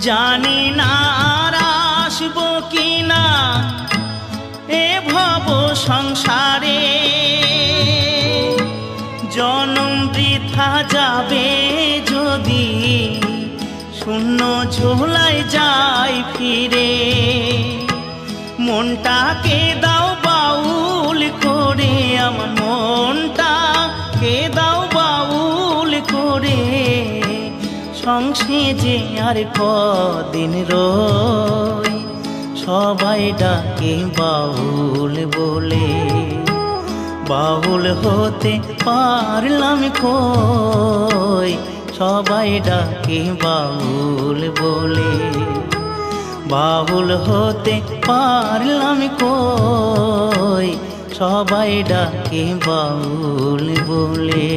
জানি না আর আসবো কিনা এ ভব সংসারে, জনম বৃথা যাবে যদি শূন্য ঝোলায় যাই ফিরে। মনটাকে দাও বাউল করে, আমার মনটাকে দাও বাউল করে, সংসারে আর কদিন রই, সবাই ডাকে বাউল বলে। বাউল হতে পারলাম কই, সবাই ডাকে বাউল বলে। বাউল হতে পারলাম কই, সবাই ডাকে বাউল বলে।